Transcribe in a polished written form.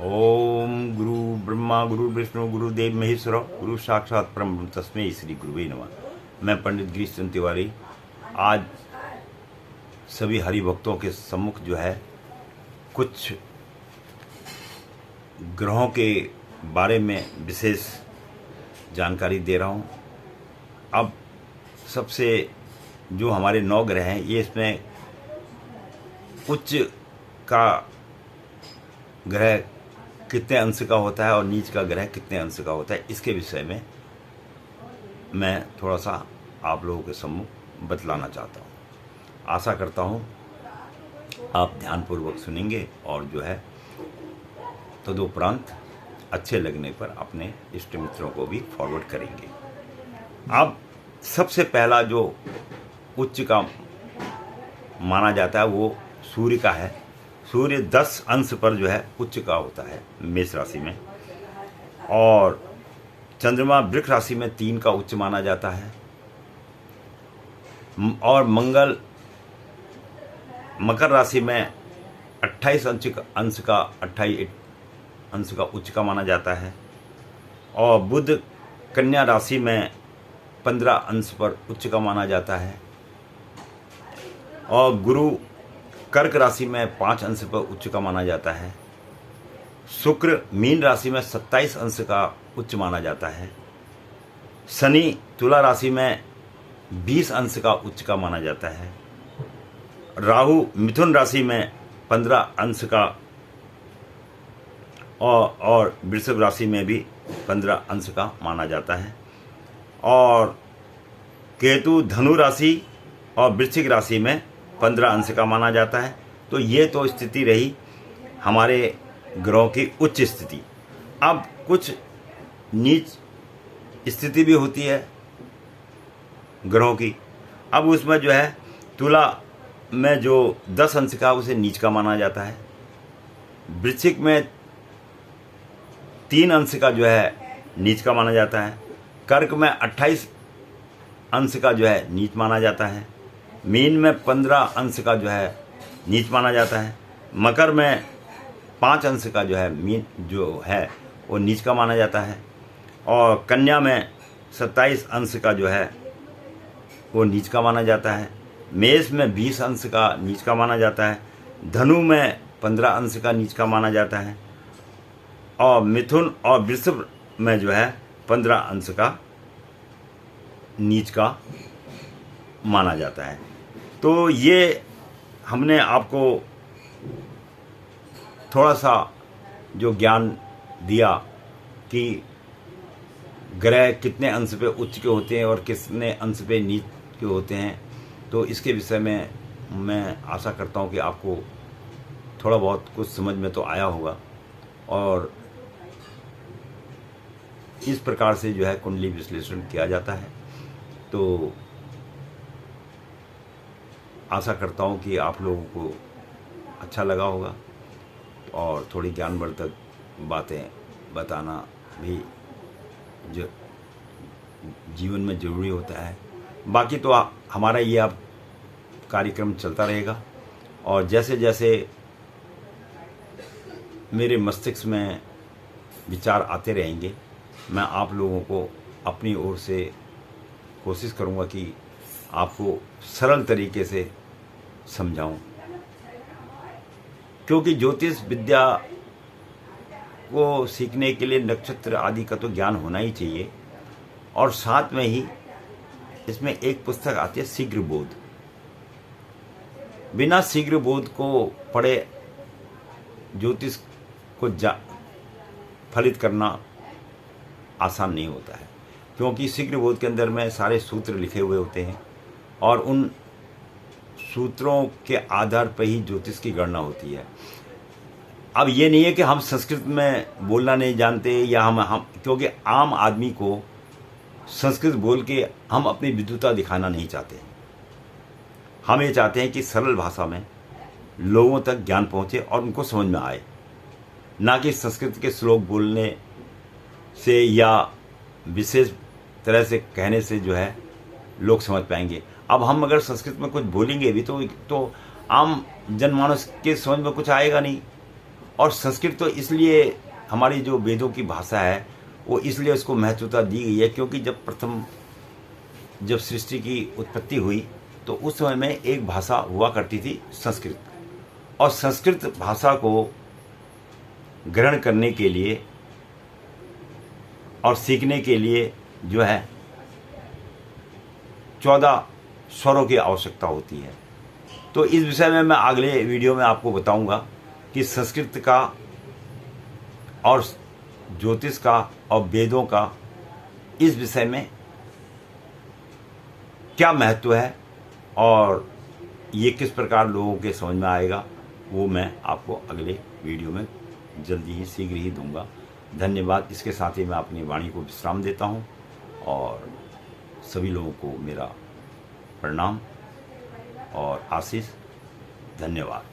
ओम गुरु ब्रह्मा गुरु विष्णु गुरुदेव महेश्वर गुरु साक्षात परम तस्मै श्री गुरुवे नमः। मैं पंडित गिरीश चंद्र तिवारी आज सभी हरि भक्तों के सम्मुख जो है कुछ ग्रहों के बारे में विशेष जानकारी दे रहा हूँ। अब सबसे जो हमारे 9 ग्रह हैं ये इसमें उच्च का ग्रह कितने अंश का होता है और नीच का ग्रह कितने अंश का होता है, इसके विषय में मैं थोड़ा सा आप लोगों के सम्मुख बतलाना चाहता हूँ। आशा करता हूँ आप ध्यानपूर्वक सुनेंगे और जो है तदुपरांत अच्छे लगने पर अपने इष्ट मित्रों को भी फॉरवर्ड करेंगे। अब सबसे पहला जो उच्च का माना जाता है वो सूर्य का है। सूर्य 10 अंश पर जो है उच्च का होता है मेष राशि में, और चंद्रमा वृक्ष राशि में 3 का उच्च माना जाता है, और मंगल मकर राशि में 28 अंश का उच्च का माना जाता है, और बुध कन्या राशि में 15 अंश पर उच्च का माना जाता है, और गुरु कर्क राशि में 5 अंश पर उच्च का माना जाता है। शुक्र मीन राशि में 27 अंश का उच्च माना जाता है। शनि तुला राशि में 20 अंश का उच्च का माना जाता है। राहु मिथुन राशि में 15 अंश का, और वृषभ राशि में भी 15 अंश का माना जाता है, और केतु धनु राशि और वृश्चिक राशि में 15 अंश का माना जाता है। तो ये तो स्थिति रही हमारे ग्रहों की उच्च स्थिति। अब कुछ नीच स्थिति भी होती है ग्रहों की। अब उसमें जो है तुला में जो 10 अंश का उसे नीच का माना जाता है। वृश्चिक में 3 अंश का जो है नीच का माना जाता है। कर्क में 28 अंश का जो है नीच माना जाता है। मीन में 15 अंश का जो है नीच माना जाता है। मकर में 5 अंश का जो है मीन जो है वो नीच का माना जाता है, और कन्या में 27 अंश का जो है वो नीच का माना जाता है। मेष में 20 अंश का नीच का माना जाता है। धनु में 15 अंश का नीच का माना जाता है, और मिथुन और वृषभ में जो है 15 अंश का नीच का माना जाता है। तो ये हमने आपको थोड़ा सा जो ज्ञान दिया कि ग्रह कितने अंश पे उच्च के होते हैं और कितने अंश पे नीच के होते हैं, तो इसके विषय में मैं आशा करता हूँ कि आपको थोड़ा बहुत कुछ समझ में तो आया होगा, और इस प्रकार से जो है कुंडली विश्लेषण किया जाता है। तो आशा करता हूँ कि आप लोगों को अच्छा लगा होगा, और थोड़ी ज्ञानवर्धक बातें बताना भी जो जीवन में ज़रूरी होता है। बाकी तो हमारा ये अब कार्यक्रम चलता रहेगा, और जैसे जैसे मेरे मस्तिष्क में विचार आते रहेंगे मैं आप लोगों को अपनी ओर से कोशिश करूँगा कि आपको सरल तरीके से समझाऊं, क्योंकि ज्योतिष विद्या को सीखने के लिए नक्षत्र आदि का तो ज्ञान होना ही चाहिए, और साथ में ही इसमें एक पुस्तक आती है शीघ्र बोध। बिना शीघ्र बोध को पढ़े ज्योतिष को फलित करना आसान नहीं होता है, क्योंकि शीघ्र बोध के अंदर में सारे सूत्र लिखे हुए होते हैं, और उन सूत्रों के आधार पर ही ज्योतिष की गणना होती है। अब ये नहीं है कि हम संस्कृत में बोलना नहीं जानते, या हम क्योंकि आम आदमी को संस्कृत बोल के हम अपनी विद्वता दिखाना नहीं चाहते। हम ये चाहते हैं कि सरल भाषा में लोगों तक ज्ञान पहुँचे और उनको समझ में आए, ना कि संस्कृत के श्लोक बोलने से या विशेष तरह से कहने से जो है लोग समझ पाएंगे। अब हम अगर संस्कृत में कुछ बोलेंगे भी तो आम जनमानस के समझ में कुछ आएगा नहीं, और संस्कृत तो इसलिए हमारी जो वेदों की भाषा है वो इसलिए उसको महत्वता दी गई है क्योंकि जब सृष्टि की उत्पत्ति हुई तो उस समय में एक भाषा हुआ करती थी संस्कृत, और संस्कृत भाषा को ग्रहण करने के लिए और सीखने के लिए जो है 14 स्वरों की आवश्यकता होती है। तो इस विषय में मैं अगले वीडियो में आपको बताऊंगा कि संस्कृत का और ज्योतिष का और वेदों का इस विषय में क्या महत्व है और ये किस प्रकार लोगों के समझ में आएगा, वो मैं आपको अगले वीडियो में जल्दी ही शीघ्र ही दूंगा। धन्यवाद। इसके साथ ही मैं अपनी वाणी को विश्राम देता हूँ और सभी लोगों को मेरा प्रणाम और आशीष। धन्यवाद।